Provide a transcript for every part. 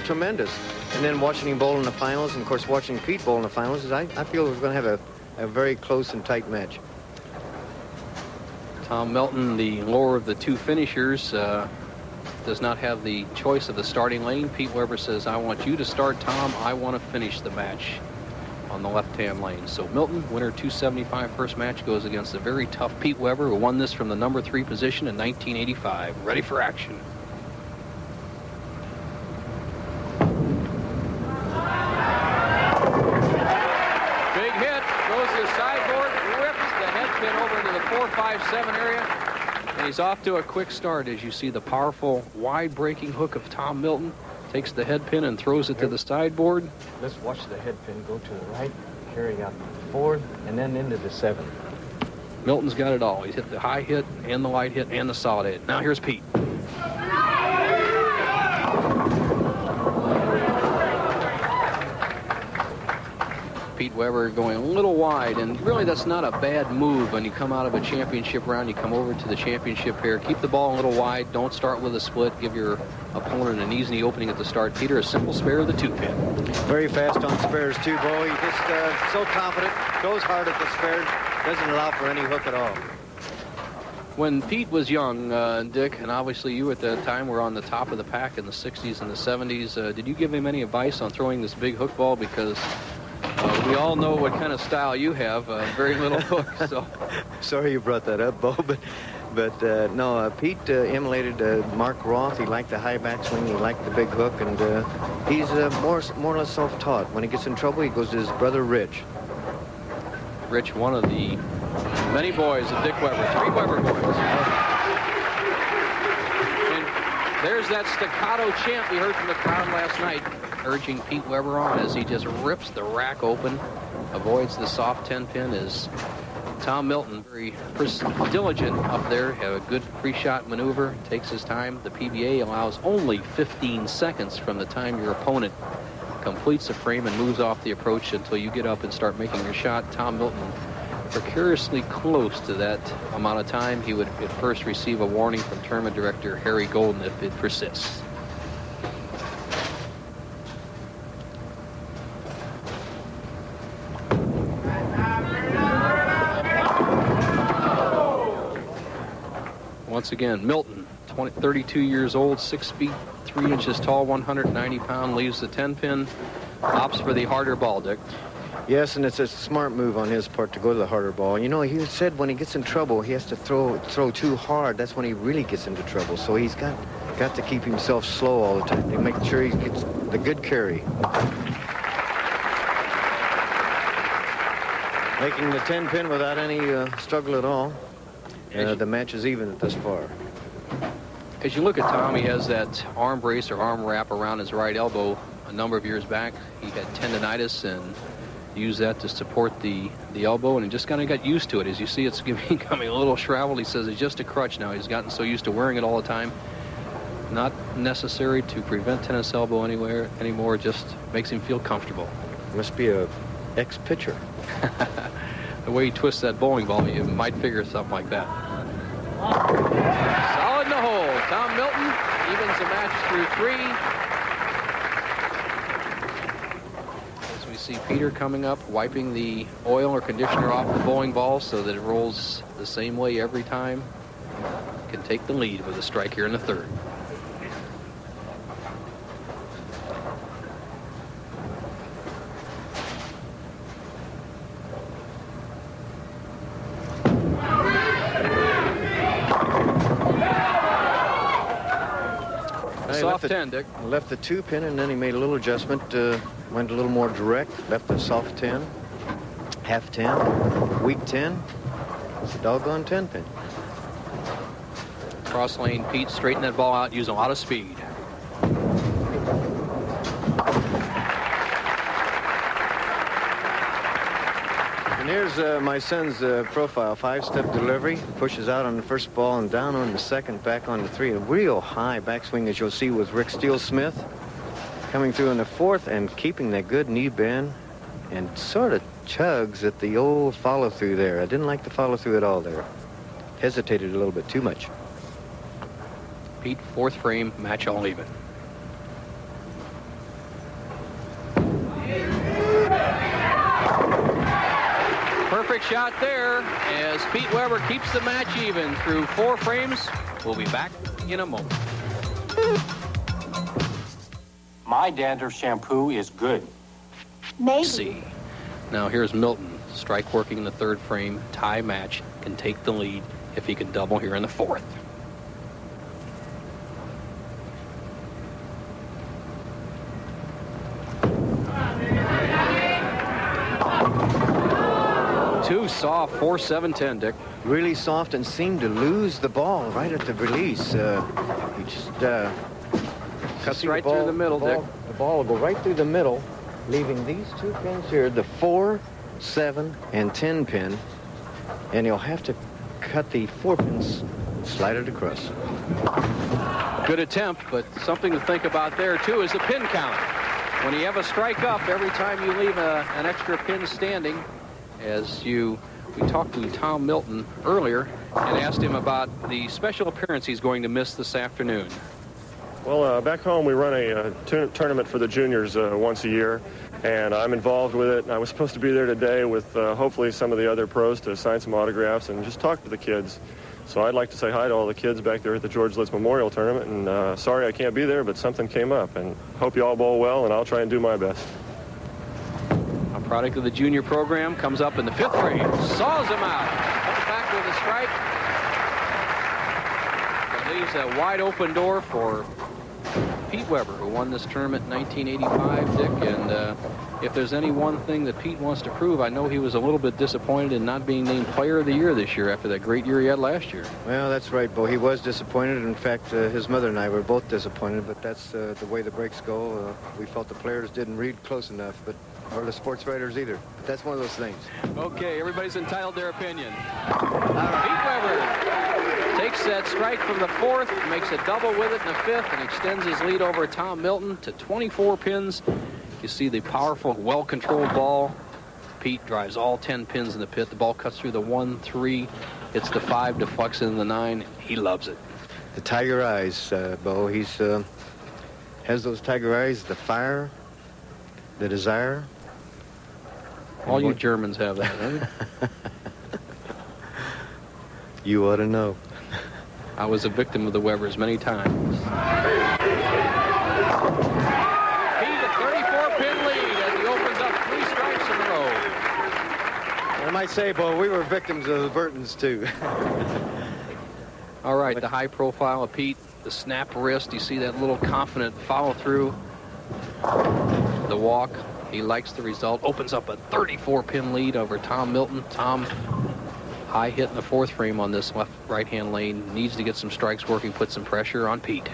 tremendous. And then watching him bowl in the finals, and of course watching Pete bowl in the finals, I feel we're going to have a very close and tight match. Tom Milton, the lower of the two finishers, does not have the choice of the starting lane. Pete Weber says, I want you to start, Tom. I want to finish the match on the left-hand lane. So Milton, winner 275 first match, goes against a very tough Pete Weber, who won this from the number 3 position in 1985. Ready for action. Big hit. Goes to the sideboard, rips the head pin over into the 4-5-7 area. And he's off to a quick start as you see the powerful wide breaking hook of Tom Milton. Takes the head pin and throws it to the sideboard. Let's watch the head pin go to the right, carry out the 4, and then into the 7. Milton's got it all. He's hit the high hit and the light hit and the solid hit. Now here's Pete. Pete Weber going a little wide, and really that's not a bad move when you come out of a championship round. You come over to the championship pair, keep the ball a little wide, don't start with a split, give your opponent an easy opening at the start. Peter, a simple spare of the 2-pin. Very fast on spares too, Bo. He just so confident, goes hard at the spares, doesn't allow for any hook at all. When Pete was young, Dick, and obviously you at that time were on the top of the pack in the 60s and the 70s, did you give him any advice on throwing this big hook ball? Because we all know what kind of style you have, very little hook. So, sorry you brought that up, Bo, but no, Pete emulated Mark Roth. He liked the high backswing, he liked the big hook, and he's more or less self-taught. When he gets in trouble, he goes to his brother Rich. Rich, one of the many boys of Dick Weber, 3 Weber boys. And there's that staccato chant we heard from the crowd last night, urging Pete Weber on as he just rips the rack open, avoids the soft 10-pin. Is Tom Milton very diligent up there, have a good pre-shot maneuver, takes his time. The PBA allows only 15 seconds from the time your opponent completes the frame and moves off the approach until you get up and start making your shot. Tom Milton precariously close to that amount of time. He would at first receive a warning from tournament director Harry Golden if it persists. Once again, Milton, 32 years old, 6 feet 3 inches tall, 190 pound, leaves the 10-pin, opts for the harder ball, Dick. Yes, and it's a smart move on his part to go to the harder ball. You know, he said when he gets in trouble, he has to throw too hard. That's when he really gets into trouble. So he's got to keep himself slow all the time to make sure he gets the good carry. Making the 10-pin without any struggle at all. The match is even thus far. As you look at Tom, he has that arm brace or arm wrap around his right elbow. A number of years back, he had tendonitis and used that to support the elbow, and he just kind of got used to it. As you see, it's becoming a little shriveled. He says it's just a crutch now. He's gotten so used to wearing it all the time. Not necessary to prevent tennis elbow anymore. Just makes him feel comfortable. Must be a ex-pitcher. The way he twists that bowling ball, you might figure something like that. Solid in the hole. Tom Milton evens the match through 3. As we see Peter coming up, wiping the oil or conditioner off the bowling ball so that it rolls the same way every time. Can take the lead with a strike here in the 3rd. Soft 10, Dick. Left the 2-pin, and then he made a little adjustment, went a little more direct, left the soft 10, half 10, weak 10. It's a doggone 10-pin. Cross lane, Pete straightened that ball out, using a lot of speed. And here's my son's profile. 5-step delivery, pushes out on the first ball and down on the second, back on the 3. A real high backswing, as you'll see with Rick Steele-Smith. Coming through in the 4th and keeping that good knee bend, and sort of chugs at the old follow-through there. I didn't like the follow-through at all there. Hesitated a little bit too much. Pete, 4th frame, match all even. trick shot there as Pete Weber keeps the match even through 4 frames. We'll be back in a moment. My dandruff shampoo is good. Maybe. See. Now here's Milton. Strike working in the 3rd frame. Tie match. Can take the lead if he can double here in the 4th. Too soft, 4-7-10, Dick. Really soft and seemed to lose the ball right at the release. He just cuts right through the middle, Dick. The ball will go right through the middle, leaving these 2 pins here, the 4, 7, and 10 pin, and you'll have to cut the 4 pins, slide it across. Good attempt, but something to think about there, too, is the pin count. When you have a strike up, every time you leave an extra pin standing, we talked to Tom Milton earlier and asked him about the special appearance he's going to miss this afternoon. Well, back home we run a tournament for the juniors once a year, and I'm involved with it. I was supposed to be there today with hopefully some of the other pros to sign some autographs and just talk to the kids. So I'd like to say hi to all the kids back there at the George Litz Memorial Tournament, and sorry I can't be there, but something came up, and hope you all bowl well, and I'll try and do my best. A product of the junior program comes up in the 5th frame. Saws him out. Comes back with a strike. That leaves a wide open door for Pete Weber, who won this tournament in 1985, Dick. And if there's any one thing that Pete wants to prove, I know he was a little bit disappointed in not being named Player of the Year this year after that great year he had last year. Well, that's right, Bo. He was disappointed. In fact, his mother and I were both disappointed, but that's the way the breaks go. We felt the players didn't read close enough, or the sports writers either. But that's one of those things. Okay, everybody's entitled to their opinion. Pete Weber takes that strike from the 4th, makes a double with it in the 5th, and extends his lead over Tom Milton to 24 pins. You see the powerful, well-controlled ball. Pete drives all 10 pins in the pit. The ball cuts through the 1, 3, hits the 5, deflects in the 9. He loves it. The tiger eyes, Bo. He's has those tiger eyes, the fire, the desire. All you Germans have that, right? You ought to know. I was a victim of the Webers many times. Pete, a 34-pin lead as he opens up 3 strikes in a row. I might say, Bo, we were victims of the Burtons, too. All right, the high profile of Pete, the snap wrist. You see that little confident follow through. The walk. He likes the result. Opens up a 34-pin lead over Tom Milton. Tom, high hit in the 4th frame on this right-hand lane. Needs to get some strikes working, put some pressure on Pete.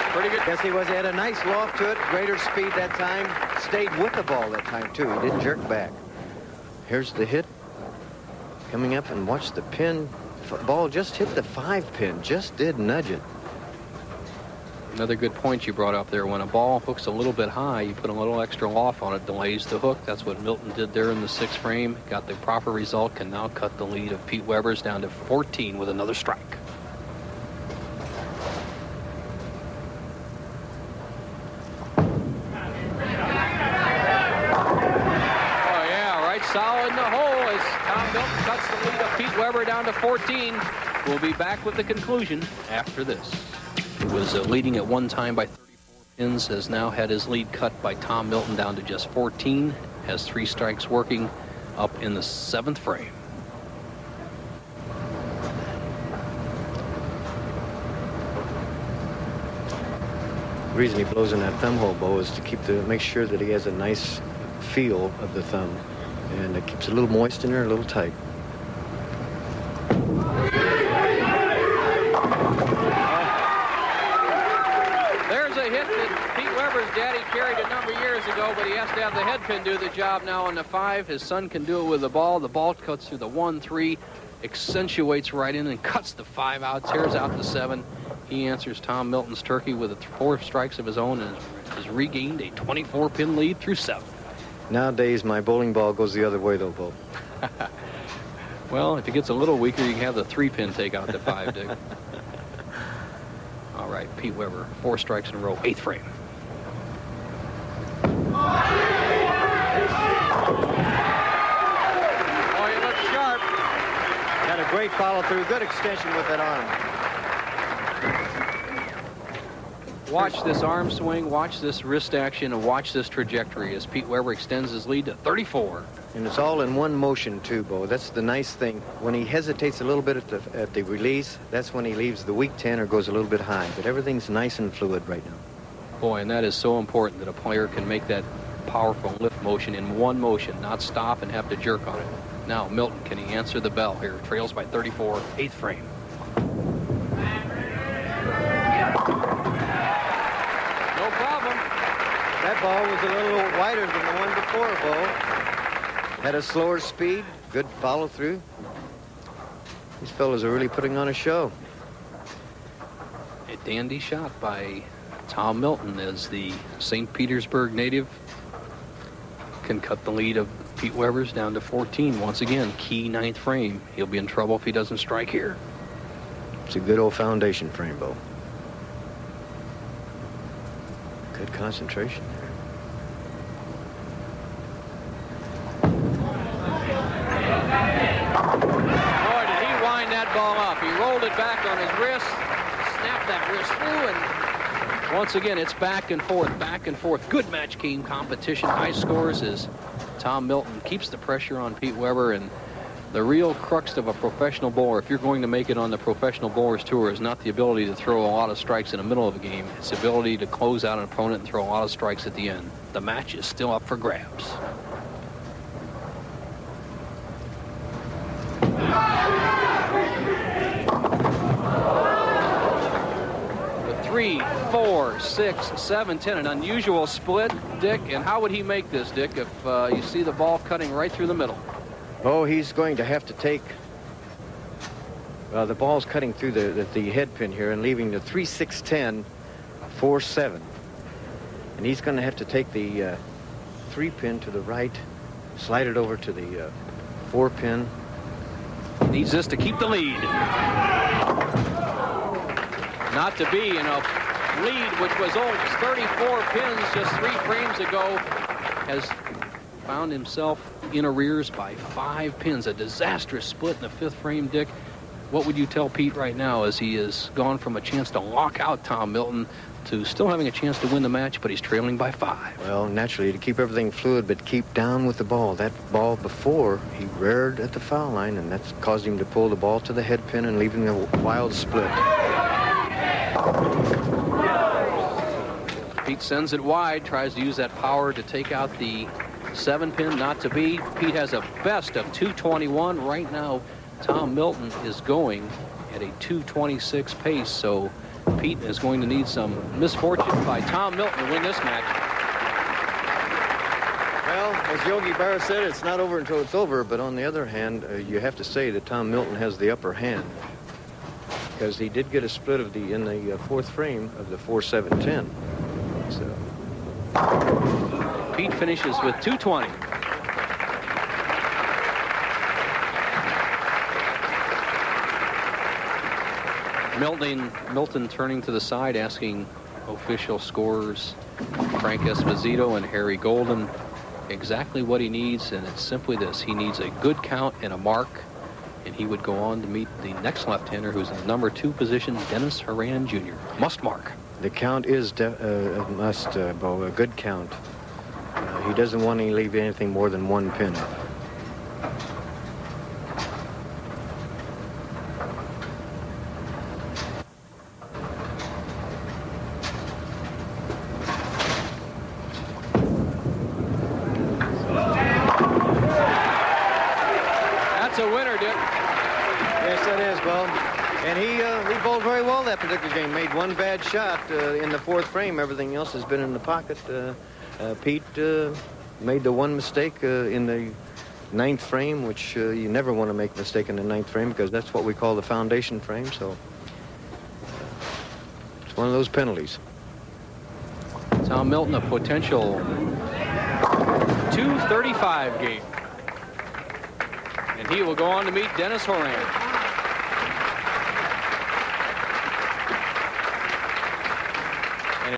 Pretty good. Yes, he was. He had a nice loft to it, greater speed that time. Stayed with the ball that time, too. He didn't jerk back. Here's the hit. Coming up, and watch the pin. Ball just hit the 5 pin. Just did nudge it. Another good point you brought up there. When a ball hooks a little bit high, you put a little extra loft on it, delays the hook. That's what Milton did there in the 6th frame. Got the proper result, can now cut the lead of Pete Weber's down to 14 with another strike. Oh, yeah, right solid in the hole as Tom Milton cuts the lead of Pete Weber down to 14. We'll be back with the conclusion after this. Was leading at one time by 34 pins, has now had his lead cut by Tom Milton down to just 14, has 3 strikes working up in the 7th frame. The reason he blows in that thumb hole, Bo, is to make sure that he has a nice feel of the thumb, and it keeps it a little moist in there, a little tight. Daddy carried a number of years ago, but he has to have the head pin do the job now on the 5. His son can do it with the ball. The ball cuts through the 1, 3, accentuates right in and cuts the 5 out, tears out the 7. He answers Tom Milton's turkey with 4 strikes of his own and has regained a 24-pin lead through 7. Nowadays, my bowling ball goes the other way, though, Bo. Well, if it gets a little weaker, you can have the 3-pin take out the 5, Dick. All right. Pete Weber, 4 strikes in a row, 8th frame. Oh, he looks sharp. Got a great follow-through. Good extension with that arm. Watch this arm swing, watch this wrist action, and watch this trajectory as Pete Weber extends his lead to 34. And it's all in one motion, too, Bo. That's the nice thing. When he hesitates a little bit at the release, that's when he leaves the weak 10 or goes a little bit high. But everything's nice and fluid right now. Boy, and that is so important that a player can make that powerful lift motion in one motion, not stop and have to jerk on it. Now, Milton, can he answer the bell here? Trails by 34, 8th frame. No problem. That ball was a little wider than the one before, Bo. Had a slower speed, good follow-through. These fellas are really putting on a show. A dandy shot by Tom Milton as the St. Petersburg native can cut the lead of Pete Weber's down to 14. Once again, key 9th frame. He'll be in trouble if he doesn't strike here. It's a good old foundation frame, Bo. Good concentration there. Boy, did he wind that ball up. He rolled it back on his wrist, snapped that wrist through, and once again, it's back and forth, back and forth. Good match game competition. High scores as Tom Milton keeps the pressure on Pete Weber. And the real crux of a professional bowler, if you're going to make it on the Professional Bowlers Tour, is not the ability to throw a lot of strikes in the middle of a game. It's the ability to close out an opponent and throw a lot of strikes at the end. The match is still up for grabs. The 3, 4, 6, 7, 10. An unusual split, Dick. And how would he make this, Dick, if you see the ball cutting right through the middle? Oh, he's going to have to take... the ball's cutting through the head pin here and leaving the 3, 6, 10, 4, 7. And he's going to have to take the 3 pin to the right, slide it over to the 4 pin. Needs this to keep the lead. Not to be in a lead which was almost 34 pins just 3 frames ago. Has found himself in arrears by 5 pins. A disastrous split in the 5th frame, Dick. What would you tell Pete right now as he has gone from a chance to lock out Tom Milton to still having a chance to win the match, but he's trailing by 5? Well, naturally, to keep everything fluid, but keep down with the ball. That ball before, he reared at the foul line, and that's caused him to pull the ball to the head pin and leaving a wild split. Pete sends it wide, tries to use that power to take out the 7 pin, not to be. Pete has a best of 221 right now. Tom Milton is going at a 226 pace, so Pete is going to need some misfortune by Tom Milton to win this match. Well, as Yogi Berra said, it's not over until it's over, but on the other hand, you have to say that Tom Milton has the upper hand, because he did get a split of in the 4th frame of the 4-7-10. So Pete finishes with 220. Milton turning to the side, asking official scorers Frank Esposito and Harry Golden exactly what he needs, and it's simply this. He needs a good count and a mark, and he would go on to meet the next left-hander, who's in the number 2 position, Dennis Horan Jr. Must mark. the count is a must, Bo, a good count. He doesn't want to leave anything more than 1 pin up. That's a winner, Dick. Yes, that is, Bo. And he bowled very well that particular game. Made 1 bad shot in the 4th frame. Everything else has been in the pocket. Pete made the 1 mistake in the 9th frame, which you never want to make a mistake in the 9th frame because that's what we call the foundation frame. So it's one of those penalties. Tom Milton, a potential 235 game. And he will go on to meet Dennis Horan.